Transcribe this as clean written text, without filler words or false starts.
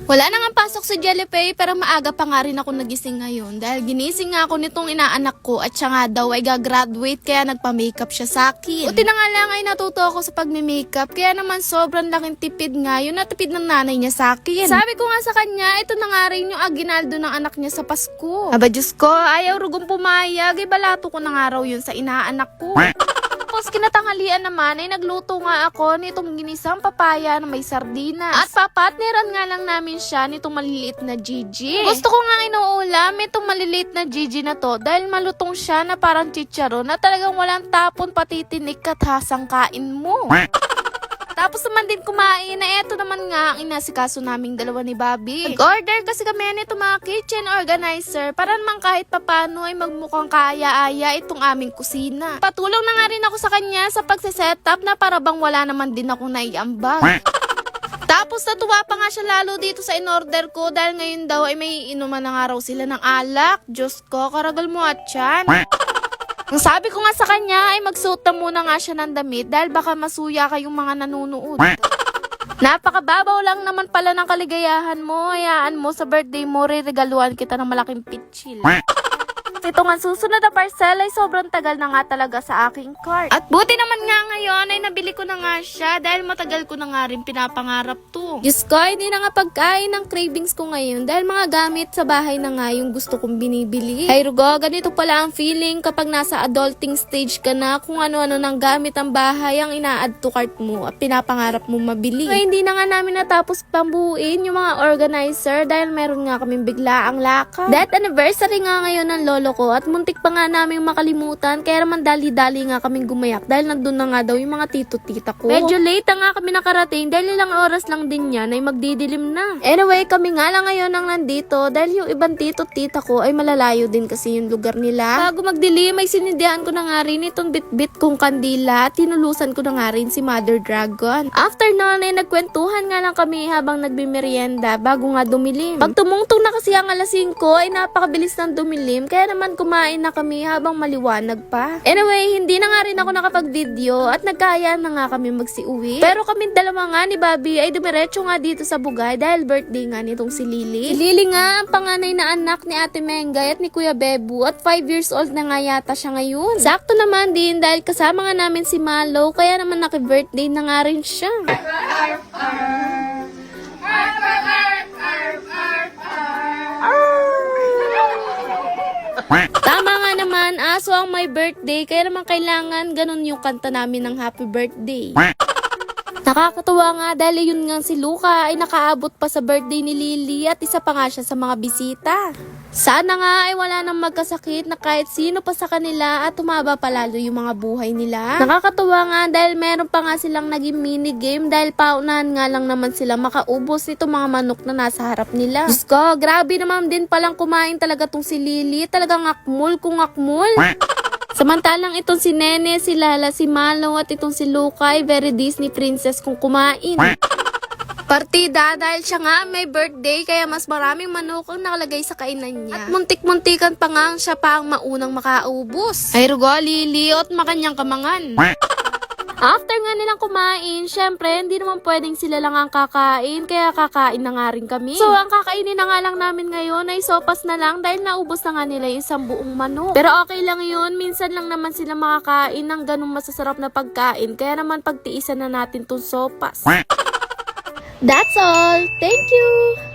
Wala na nga pasok sa Jellypay pero maaga pa nga rin ako nagising ngayon dahil ginising nga ako nitong inaanak ko at siya nga daw ay gagraduate kaya nagpa-makeup siya sa akin. Buti na nga lang ay natuto ako sa pagme-makeup kaya naman sobrang laking tipid nga yun na tipid ng nanay niya sa akin. Sabi ko nga sa kanya, ito na nga rin yung aginaldo ng anak niya sa Pasko. Aba Diyos ko, ayaw rugong pumayag, ibalato ko na nga raw yun sa inaanak ko. Tapos kinatanghalian naman ay nagluto nga ako nitong ginisang papaya na may sardinas. At papatneran nga lang namin siya nitong maliliit na Gigi. Gusto ko nga inuulam itong maliliit na Gigi na to dahil malutong siya na parang chicharon na talagang walang tapon pati tinik at hasang kain mo. Tapos naman din kumain na eto naman nga ang inasikaso naming dalawa ni Bobby. Nag-order kasi kami nito mga kitchen organizer para naman kahit papano ay magmukhang kaaya-aya itong aming kusina. Patulong na nga rin ako sa kanya sa pagsisetup na para bang wala naman din akong naiambag. Tapos natuwa pa nga siya lalo dito sa in-order ko dahil ngayon daw ay may inuman na nga raw sila ng alak. Diyos ko, karagal mo at yan. Ang sabi ko nga sa kanya ay magsuot na muna nga siya ng damit dahil baka masuya kayong mga nanunood. Napakababaw lang naman pala ng kaligayahan mo. Hayaan mo sa birthday mo, regaluhan kita ng malaking pitchil. Ito nga susunod na parcel ay sobrang tagal na nga talaga sa aking cart. At buti naman nga ngayon ay nabili ko na nga siya dahil matagal ko na nga rin pinapangarap to. Diyos ko, hindi na nga pagkain ng cravings ko ngayon dahil mga gamit sa bahay na nga yung gusto kong binibili. Ay Rugo, ganito pala ang feeling kapag nasa adulting stage ka na kung ano-ano ng gamit ang bahay ang ina-add to cart mo at pinapangarap mo mabili. Ay hindi na nga namin natapos pambuuin yung mga organizer dahil meron nga kaming bigla ang lakad. That anniversary nga ngayon ng lolo ko at muntik pa nga namin makalimutan kaya naman dali-dali nga kaming gumayak dahil nandun na nga daw yung mga tito-tita ko. Medyo late na nga kami nakarating dahil ilang oras lang din yan ay magdidilim na. Anyway, kami nga lang ngayon ang nandito dahil yung ibang tito-tita ko ay malalayo din kasi yung lugar nila. Bago magdilim ay sinindihan ko na nga rin itong bit-bit kong kandila at tinulusan ko na nga rin si Mother Dragon. After noon ay nagkwentuhan nga lang kami habang nagbimeryenda bago nga dumilim. Pag tumungtong na kasi ang alas 5 ay napakabilis ng dumilim kaya naman kumain na kami habang maliwanag pa. Anyway, hindi na nga rin ako nakapag-video at nagkaya na nga kami magsiuwi. Pero kami dalawa nga ni Bobby ay dumiretso nga dito sa Bugay dahil birthday nga nitong si Lily. Si Lily nga ang panganay na anak ni Ate Mengay at ni Kuya Bebu at 5 years old na nga yata siya ngayon. Sakto naman din dahil kasama nga namin si Malo kaya naman naki-birthday na nga rin siya. Tama nga naman, aso ang my birthday, kaya naman kailangan ganun yung kanta namin ng happy birthday. Nakakatuwa nga dahil yun nga si Luca ay nakaabot pa sa birthday ni Lily at isa pa nga siya sa mga bisita. Sana nga ay wala nang magkasakit na kahit sino pa sa kanila at tumaba palalo yung mga buhay nila. Nakakatuwa nga dahil meron pa nga silang naging mini game dahil paunahan nga lang naman sila makaubos itong mga manok na nasa harap nila. Diyos ko, grabe naman din palang kumain talaga tong si Lily. Talagang akmul kung akmul. Samantalang itong si Nene, si Lala, si Malo at itong si Luca ay very Disney princess kung kumain. Partida dahil siya nga may birthday kaya mas maraming manok ang nakalagay sa kainan niya. At muntik-muntikan pa nga siya pa ang maunang makaubos. Ay Rugo, liliot makanyang kamangan. After nga nilang kumain, syempre hindi naman pwedeng sila lang ang kakain kaya kakain na nga rin kami. So ang kakainin na nga lang namin ngayon ay sopas na lang dahil naubos na nga nila yung isang buong manok. Pero okay lang yun, minsan lang naman sila makakain ng ganung masasarap na pagkain kaya naman pagtiisan na natin tong sopas. That's all. Thank you.